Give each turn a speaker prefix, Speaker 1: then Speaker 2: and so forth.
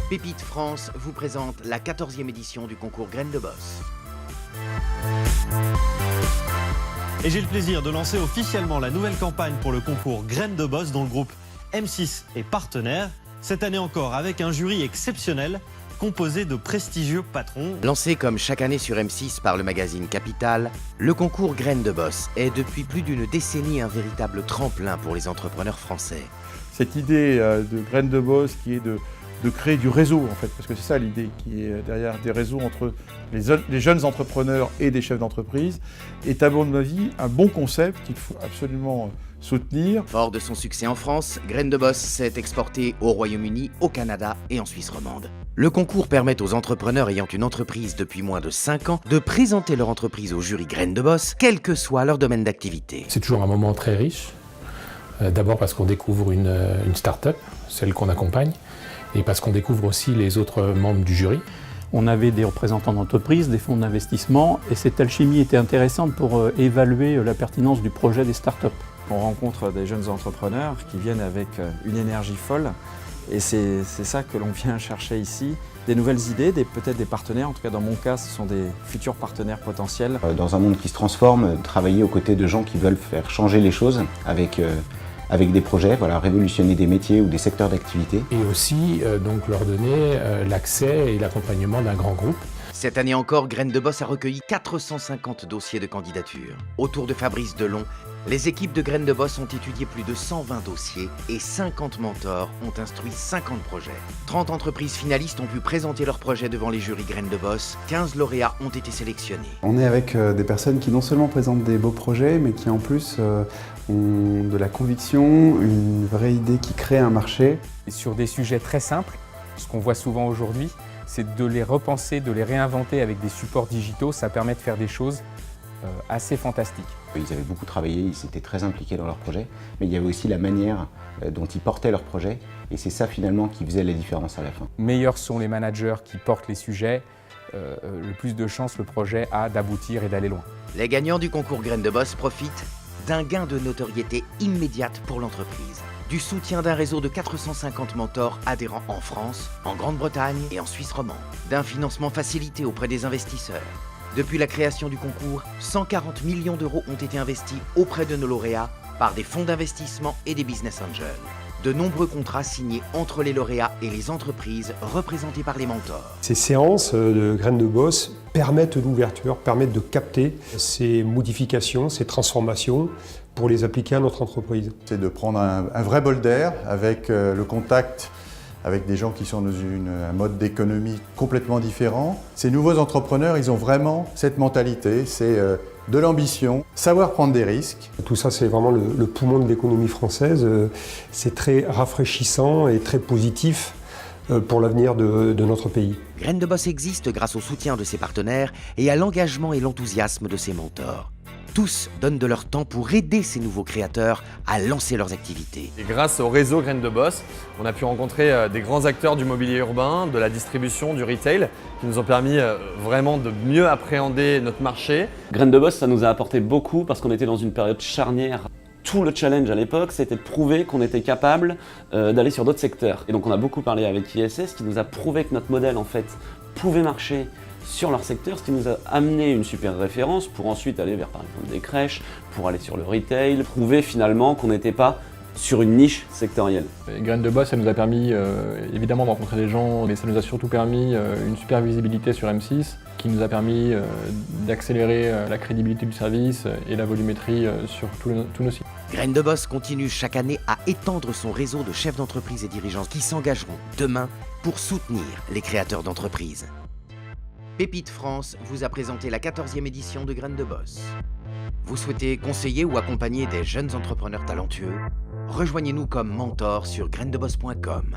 Speaker 1: Pépite France vous présente la 14e édition du concours Graines de Boss.
Speaker 2: Et j'ai le plaisir de lancer officiellement la nouvelle campagne pour le concours Graines de Boss dont le groupe M6 est partenaire. Cette année encore avec un jury exceptionnel composé de prestigieux patrons.
Speaker 1: Lancé comme chaque année sur M6 par le magazine Capital, le concours Graines de Boss est depuis plus d'une décennie un véritable tremplin pour les entrepreneurs français.
Speaker 3: Cette idée de Graines de Boss qui est de créer du réseau en fait, parce que c'est ça l'idée qui est derrière des réseaux entre les jeunes entrepreneurs et des chefs d'entreprise, est à mon avis un bon concept qu'il faut absolument soutenir.
Speaker 1: Fort de son succès en France, Graines de Boss s'est exporté au Royaume-Uni, au Canada et en Suisse romande. Le concours permet aux entrepreneurs ayant une entreprise depuis moins de 5 ans de présenter leur entreprise au jury Graines de Boss, quel que soit leur domaine d'activité.
Speaker 4: C'est toujours un moment très riche, d'abord parce qu'on découvre une start-up, celle qu'on accompagne, et parce qu'on découvre aussi les autres membres du jury.
Speaker 5: On avait des représentants d'entreprise, des fonds d'investissement, et cette alchimie était intéressante pour évaluer la pertinence du projet des startups.
Speaker 6: On rencontre des jeunes entrepreneurs qui viennent avec une énergie folle, et c'est ça que l'on vient chercher ici. Des nouvelles idées, peut-être des partenaires, en tout cas dans mon cas, ce sont des futurs partenaires potentiels.
Speaker 7: Dans un monde qui se transforme, travailler aux côtés de gens qui veulent faire changer les choses avec des projets, voilà, révolutionner des métiers ou des secteurs d'activité.
Speaker 4: Et aussi donc leur donner l'accès et l'accompagnement d'un grand groupe.
Speaker 1: Cette année encore, Graines de Boss a recueilli 450 dossiers de candidature. Autour de Fabrice Delon, les équipes de Graines de Boss ont étudié plus de 120 dossiers et 50 mentors ont instruit 50 projets. 30 entreprises finalistes ont pu présenter leurs projets devant les jurys Graines de Boss. 15 lauréats ont été sélectionnés.
Speaker 8: On est avec des personnes qui non seulement présentent des beaux projets, mais qui en plus ont de la conviction, une vraie idée qui crée un marché.
Speaker 9: Et sur des sujets très simples, ce qu'on voit souvent aujourd'hui, c'est de les repenser, de les réinventer avec des supports digitaux. Ça permet de faire des choses assez fantastiques.
Speaker 7: Ils avaient beaucoup travaillé, ils s'étaient très impliqués dans leur projet, mais il y avait aussi la manière dont ils portaient leur projet, et c'est ça finalement qui faisait la différence à la fin.
Speaker 9: Meilleurs sont les managers qui portent les sujets, le plus de chances le projet a d'aboutir et d'aller loin.
Speaker 1: Les gagnants du concours Graines de Boss profitent d'un gain de notoriété immédiate pour l'entreprise, du soutien d'un réseau de 450 mentors adhérents en France, en Grande-Bretagne et en Suisse romande, d'un financement facilité auprès des investisseurs. Depuis la création du concours, 140 millions d'euros ont été investis auprès de nos lauréats par des fonds d'investissement et des business angels. De nombreux contrats signés entre les lauréats et les entreprises représentées par les mentors.
Speaker 10: Ces séances de Graines de Boss permettent l'ouverture, permettent de capter ces modifications, ces transformations pour les appliquer à notre entreprise.
Speaker 3: C'est de prendre un vrai bol d'air avec le contact avec des gens qui sont dans un mode d'économie complètement différent. Ces nouveaux entrepreneurs, ils ont vraiment cette mentalité, c'est de l'ambition, savoir prendre des risques.
Speaker 10: Tout ça, c'est vraiment le poumon de l'économie française. C'est très rafraîchissant et très positif pour l'avenir de notre pays.
Speaker 1: Graines de Boss existe grâce au soutien de ses partenaires et à l'engagement et l'enthousiasme de ses mentors. Tous donnent de leur temps pour aider ces nouveaux créateurs à lancer leurs activités.
Speaker 11: Et grâce au réseau Graines de Boss, on a pu rencontrer des grands acteurs du mobilier urbain, de la distribution, du retail, qui nous ont permis vraiment de mieux appréhender notre marché.
Speaker 12: Graines de Boss, ça nous a apporté beaucoup parce qu'on était dans une période charnière. Tout le challenge à l'époque, c'était de prouver qu'on était capable d'aller sur d'autres secteurs. Et donc on a beaucoup parlé avec ISS, qui nous a prouvé que notre modèle en fait pouvait marcher sur leur secteur, ce qui nous a amené une super référence pour ensuite aller vers par exemple des crèches, pour aller sur le retail, prouver finalement qu'on n'était pas sur une niche sectorielle.
Speaker 9: Graines de Boss, ça nous a permis évidemment de rencontrer des gens, mais ça nous a surtout permis une super visibilité sur M6, qui nous a permis d'accélérer la crédibilité du service et la volumétrie sur tous nos sites.
Speaker 1: Graines de Boss continue chaque année à étendre son réseau de chefs d'entreprise et dirigeants qui s'engageront demain pour soutenir les créateurs d'entreprises. Pépite France vous a présenté la 14e édition de Graines de Boss. Vous souhaitez conseiller ou accompagner des jeunes entrepreneurs talentueux? Rejoignez-nous comme mentor sur grainesdeboss.com.